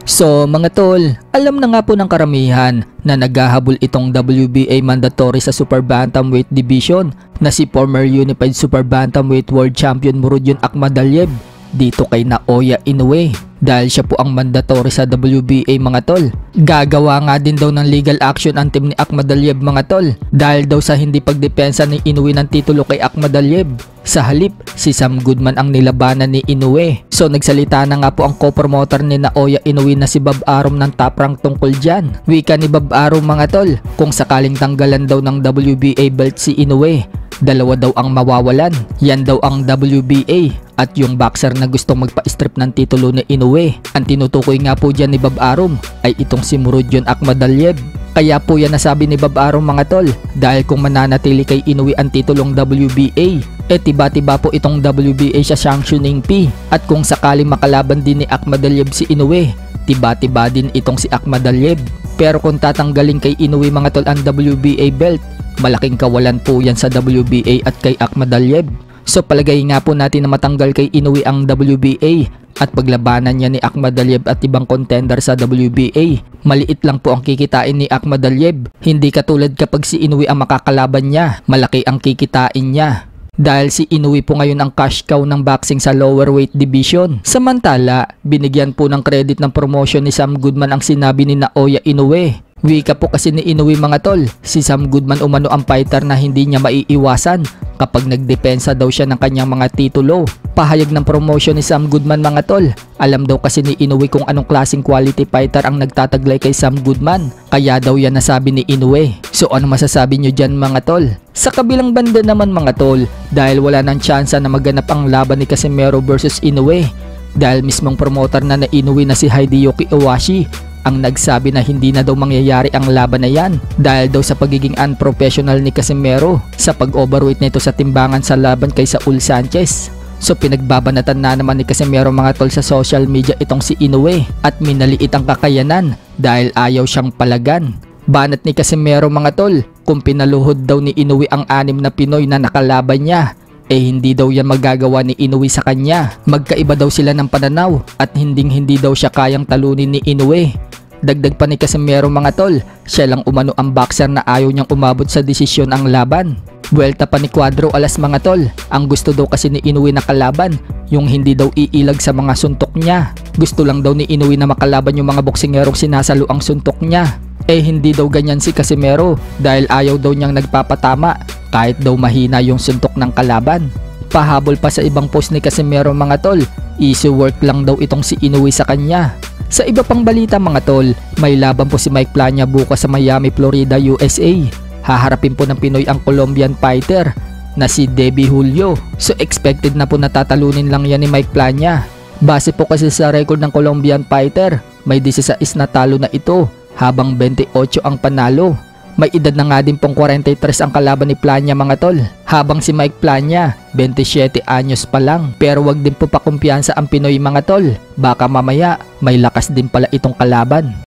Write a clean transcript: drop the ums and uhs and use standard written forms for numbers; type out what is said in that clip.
So mga tol, alam na nga po ng karamihan na naghahabol itong WBA mandatory sa Super Bantamweight Division na si former Unified Super Bantamweight World Champion Murodjon Akhmadaliev dito kay Naoya Inoue dahil siya po ang mandatory sa WBA mga tol. Gagawa nga din daw ng legal action ang team ni Akhmadaliev mga tol dahil daw sa hindi pagdepensa ni Inoue ng titulo kay Akhmadaliev. Sa halip, si Sam Goodman ang nilabanan ni Inoue. So nagsalita na nga po ang co-promoter ni Naoya Inoue na si Bob Arum ng Top Rank tungkol dyan. Wika ni Bob Arum mga tol, kung sakaling tanggalan daw ng WBA belt si Inoue, dalawa daw ang mawawalan. Yan daw ang WBA at yung boxer na gustong magpa-strip ng titulo ni Inoue. Ang tinutukoy nga po dyan ni Bob Arum ay itong si Murodjon Akhmadaliev. Kaya po yan nasabi ni Bob Arum mga tol dahil kung mananatili kay Inoue ang titulong WBA, tiba-tiba po itong WBA sa sanctioning fee. At kung sakali makalaban din ni Akhmadaliev si Inoue, tiba-tiba din itong si Akhmadaliev. Pero kung tatanggalin kay Inoue mga tol ang WBA belt, malaking kawalan po yan sa WBA at kay Akhmadaliev. So palagay nga po natin na matanggal kay Inoue ang WBA at paglabanan niya ni Akhmadaliev at ibang contender sa WBA. Maliit lang po ang kikitain ni Akhmadaliev, hindi katulad kapag si Inoue ang makakalaban niya, malaki ang kikitain niya. Dahil si Inoue po ngayon ang cash cow ng boxing sa lower weight division. Samantala, binigyan po ng credit ng promotion ni Sam Goodman ang sinabi ni Naoya Inoue. Wika po kasi ni Inoue mga tol, si Sam Goodman umano ang fighter na hindi niya maiiwasan kapag nagdepensa daw siya ng kanyang mga titulo. Pahayag ng promotion ni Sam Goodman mga tol, alam daw kasi ni Inoue kung anong klaseng quality fighter ang nagtataglay kay Sam Goodman, kaya daw yan nasabi ni Inoue. So ano masasabi nyo dyan mga tol? Sa kabilang banda naman mga tol, dahil wala nang tsansa na maganap ang laban ni Casimero versus Inoue, dahil mismong promoter na Inoue na si Hideyoki Owashi ang nagsabi na hindi na daw mangyayari ang laban na yan dahil daw sa pagiging unprofessional ni Casimero sa pag-overweight nito sa timbangan sa laban kay Saul Sanchez. So pinagbabanatan na naman ni Casimero mga tol sa social media itong si Inoue at minaliit ang kakayanan dahil ayaw siyang palagan. Banat ni Casimero mga tol, kung pinaluhod daw ni Inoue ang 6 na Pinoy na nakalaban niya, hindi daw yan magagawa ni Inoue sa kanya. Magkaiba daw sila ng pananaw at hindi daw siya kayang talunin ni Inoue. Dagdag pa ni Casimero mga tol, siya lang umano ang boxer na ayaw niyang umabot sa desisyon ang laban. Buwelta pa ni Cuadro Alas mga tol, ang gusto daw kasi ni Inoue na kalaban, yung hindi daw iilag sa mga suntok niya. Gusto lang daw ni Inoue na makalaban yung mga boksingerong sinasalo ang suntok niya. Hindi daw ganyan si Casimero dahil ayaw daw niyang nagpapatama kahit daw mahina yung suntok ng kalaban. Pahabol pa sa ibang post ni Casimero mga tol, easy work lang daw itong si Inoue sa kanya. Sa iba pang balita mga tol, may laban po si Mike Plania bukas sa Miami, Florida, USA. Haharapin po ng Pinoy ang Colombian fighter na si Debbie Julio. So expected na po natatalunin lang yan ni Mike Plania. Base po kasi sa record ng Colombian fighter, may 16 na talo na ito habang 28 ang panalo. May edad na nga din pong 43 ang kalaban ni Plania mga tol, habang si Mike Plania 27 anyos pa lang. Pero wag din po pakumpiyansa ang Pinoy mga tol, baka mamaya may lakas din pala itong kalaban.